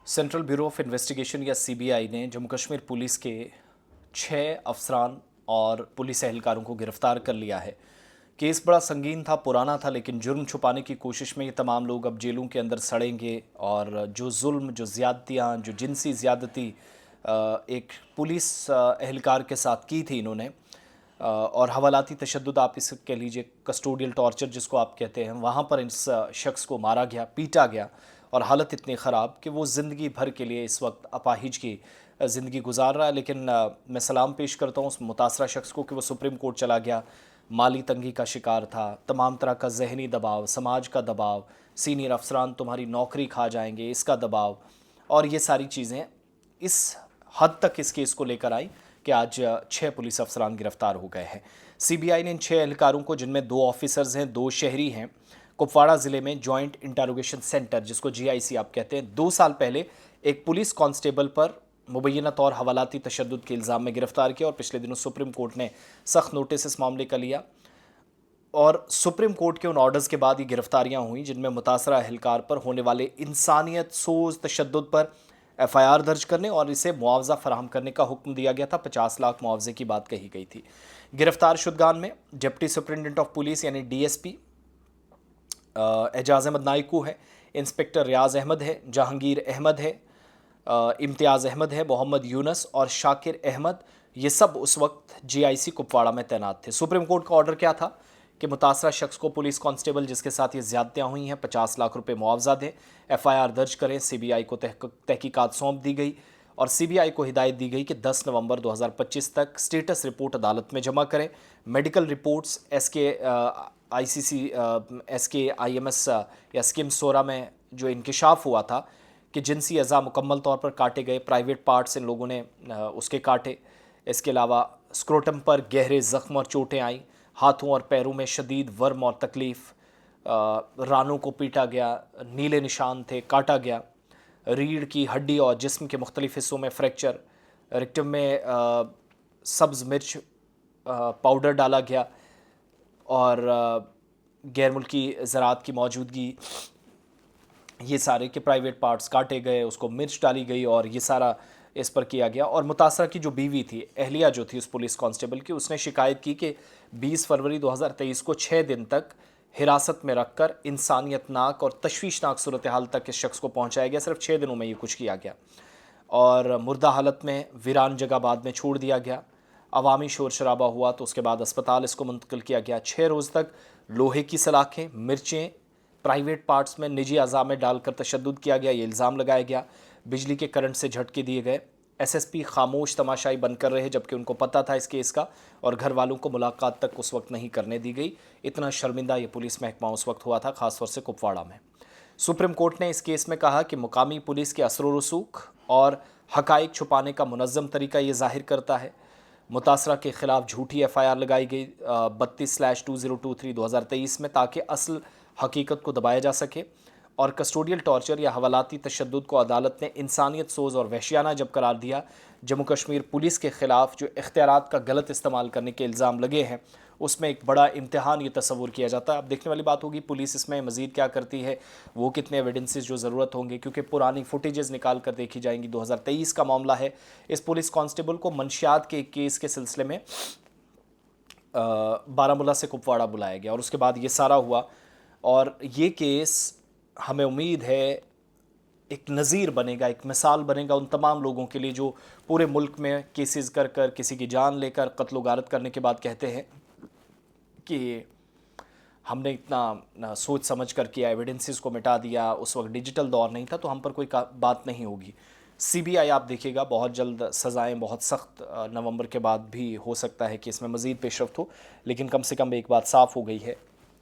Central bureau of investigation या CBI ने Jammu Kashmir police के 6 अफसरान और पुलिस एहलकारों को गिरफ्तार कर लिया है। केस बड़ा संगीन था, पुराना था, लेकिन जुर्म छुपाने की कोशिश में ये तमाम लोग अब जेलों के अंदर सड़ेंगे। और जो जुल्म, जो ज़्यादतियाँ, जो जिनसी ज़्यादती एक पुलिस एहलकार के साथ की थी इन्होंने, और हवालाती तशद्दुद, आप इसे कह लीजिए कस्टोडियल टॉर्चर जिसको आप कहते हैं, वहाँ पर इस शख्स को मारा गया, पीटा गया और हालत इतनी ख़राब कि वो ज़िंदगी भर के लिए इस वक्त अपाहिज की ज़िंदगी गुजार रहा है। लेकिन मैं सलाम पेश करता हूँ उस मुतासरा शख्स को कि वो सुप्रीम कोर्ट चला गया, माली तंगी का शिकार था, तमाम तरह का जहनी दबाव, समाज का दबाव, सीनियर अफसरान तुम्हारी नौकरी खा जाएंगे इसका दबाव, और ये सारी चीज़ें इस हद तक इस केस को लेकर आई कि आज 6 पुलिस अफसरान गिरफ्तार हो गए हैं। सीबीआई ने इन 6 एहलकारों को, जिनमें 2 ऑफिसर्स हैं, 2 शहरी हैं, कुपवाड़ा ज़िले में जॉइंट इंटरोगेशन सेंटर जिसको जीआईसी आप कहते हैं, 2 साल पहले एक पुलिस कांस्टेबल पर मुबैना तौर हवालाती तशद्दुद के इल्ज़ाम में गिरफ्तार किया और पिछले दिनों सुप्रीम कोर्ट ने सख्त नोटिस इस मामले का लिया। और सुप्रीम कोर्ट के उन ऑर्डर्स के बाद ये गिरफ्तारियां हुई जिनमें मुतासरा एहलकार पर होने वाले इंसानियत सोज तशद्दुद पर एफआईआर दर्ज करने और इसे मुआवजा फराहम करने का हुक्म दिया गया था। 50 लाख मुआवजे की बात कही गई थी। गिरफ्तार शुदगान में डिप्टी सुप्रिंटेंडेंट ऑफ पुलिस यानी डीएसपी एजाज अहमद नाइकू है, इंस्पेक्टर रियाज अहमद है, जहांगीर अहमद है, इम्तियाज़ अहमद है, मोहम्मद यूनस और शाकिर अहमद। ये सब उस वक्त जीआईसी कुपवाड़ा में तैनात थे। सुप्रीम कोर्ट का ऑर्डर क्या था कि मुतासरा शख्स को पुलिस कांस्टेबल जिसके साथ ये ज्यादतियाँ हुई हैं 50 लाख रुपए मुआवजा दें, एफआईआर दर्ज करें। सीबीआई को तहकीकात सौंप दी गई और सीबीआई को हिदायत दी गई कि 10 नवंबर 2025 तक स्टेटस रिपोर्ट अदालत में जमा करें। Medical reports SK ICC SK IMS या स्किम सोरा में जो इंकिशाफ हुआ था कि जिनसी अज़ा मुकम्मल तौर पर काटे गए, प्राइवेट पार्ट्स इन लोगों ने उसके काटे। इसके अलावा स्क्रोटम पर गहरे ज़ख्म और चोटें आई, हाथों और पैरों में शदीद वर्म और तकलीफ़, रानों को पीटा गया, नीले निशान थे, काटा गया, रीढ़ की हड्डी और जिस्म के मुख्तलिफ़ हिस्सों में फ्रैक्चर, रिक्टम में सब्ज़ मिर्च पाउडर डाला गया और गैर मुल्की ज़रात की मौजूदगी, ये सारे के प्राइवेट पार्ट्स काटे गए, उसको मिर्च डाली गई और ये सारा इस पर किया गया। और मुतासरा की जो बीवी थी, अहलिया जो थी उस पुलिस कांस्टेबल की, उसने शिकायत की कि 20 फरवरी 2023 को 6 दिन तक हिरासत में रखकर इंसानियतनाक और तशवीशनाक सूरत हाल तक इस शख्स को पहुंचाया गया। सिर्फ 6 दिनों में ये कुछ किया गया और मुर्दा हालत में वीरान जगह बाद में छोड़ दिया गया। अवामी शोर शराबा हुआ तो उसके बाद अस्पताल इसको मुंतकिल किया गया। 6 रोज़ तक लोहे की सलाखें, मिर्चें प्राइवेट पार्ट्स में, निजी अज़ा में डालकर तशद्दुद किया गया, ये इल्ज़ाम लगाया गया। बिजली के करंट से झटके दिए गए। एसएसपी खामोश तमाशाई बनकर रहे जबकि उनको पता था इस केस का और घर वालों को मुलाकात तक उस वक्त नहीं करने दी गई। इतना शर्मिंदा ये पुलिस महकमा उस वक्त हुआ था, ख़ासतौर से कुपवाड़ा में। सुप्रीम कोर्ट ने इस केस में कहा कि मुकामी पुलिस के असर रसूख और हकाइक छुपाने का मुनज़्ज़म तरीका ये ज़ाहिर करता है। मुतासरा के ख़िलाफ़ झूठी एफआईआर लगाई गई 32/2023 में ताकि असल हकीकत को दबाया जा सके और कस्टोडियल टॉर्चर या हवालाती तशद्दुद को अदालत ने इंसानियत सोज़ और वहशियाना जब करार दिया। जम्मू कश्मीर पुलिस के ख़िलाफ़ जो इख्तियारात का गलत इस्तेमाल करने के इल्ज़ाम लगे हैं उसमें एक बड़ा इम्तिहान ये तस्वुर किया जाता है। अब देखने वाली बात होगी पुलिस इसमें मज़ीद क्या करती है, वो कितने एविडेंसेस जो ज़रूरत होंगे, क्योंकि पुरानी फुटेजेस निकाल कर देखी जाएंगी। 2023 का मामला है। इस पुलिस कांस्टेबल को मंशियात के केस के सिलसिले में बारामूला से कुपवाड़ा बुलाया गया और उसके बाद ये सारा हुआ। और ये केस हमें उम्मीद है एक नज़ीर बनेगा, एक मिसाल बनेगा उन तमाम लोगों के लिए जो पूरे मुल्क में केसेस कर कर किसी की जान लेकर कत्ल गारत करने के बाद कहते हैं कि हमने इतना सोच समझ कर किया, एविडेंसेस को मिटा दिया, उस वक्त डिजिटल दौर नहीं था तो हम पर कोई बात नहीं होगी। सीबीआई आप देखिएगा बहुत जल्द सज़ाएं बहुत सख्त नवंबर के बाद भी हो सकता है कि इसमें मज़ीद पेशरफ्त हो, लेकिन कम से कम एक बात साफ़ हो गई है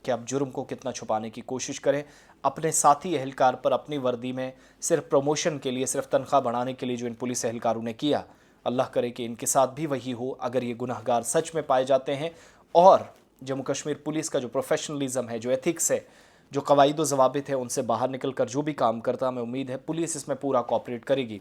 कि आप जुर्म को कितना छुपाने की कोशिश करें। अपने साथी एहलकार पर अपनी वर्दी में सिर्फ प्रमोशन के लिए, सिर्फ तनख्वाह बढ़ाने के लिए जो इन पुलिस एहलकारों ने किया, अल्लाह करे कि इनके साथ भी वही हो अगर ये गुनहगार सच में पाए जाते हैं। और जम्मू कश्मीर पुलिस का जो प्रोफेशनलिज्म है, जो एथिक्स है, जो कवायद व ज़वाबित है, उनसे बाहर निकल कर जो भी काम करता, हमें उम्मीद है पुलिस इसमें पूरा कोऑपरेट करेगी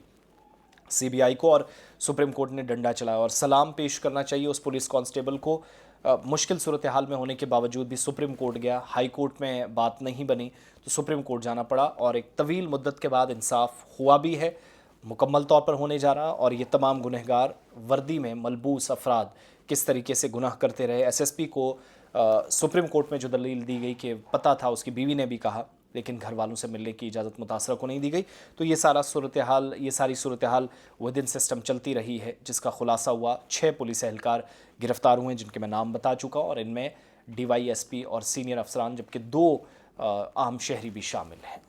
सीबीआई को। और सुप्रीम कोर्ट ने डंडा चलाया और सलाम पेश करना चाहिए उस पुलिस कांस्टेबल को। मुश्किल सूरत हाल में होने के बावजूद भी सुप्रीम कोर्ट गया, हाई कोर्ट में बात नहीं बनी तो सुप्रीम कोर्ट जाना पड़ा और एक तवील मुद्दत के बाद इंसाफ हुआ भी है, मुकम्मल तौर पर होने जा रहा। और ये तमाम गुनहगार वर्दी में मलबूस अफराद किस तरीके से गुनाह करते रहे, एसएसपी को सुप्रीम कोर्ट में जो दलील दी गई कि पता था, उसकी बीवी ने भी कहा, लेकिन घर वालों से मिलने की इजाज़त मुतासरा को नहीं दी गई। तो ये सारी सूरत हाल विद इन सिस्टम चलती रही है, जिसका खुलासा हुआ 6 पुलिस एहलकार गिरफ्तार हुए, जिनके मैं नाम बता चुका, और इनमें डीवाईएसपी और सीनियर अफसरान, जबकि 2 आम शहरी भी शामिल हैं।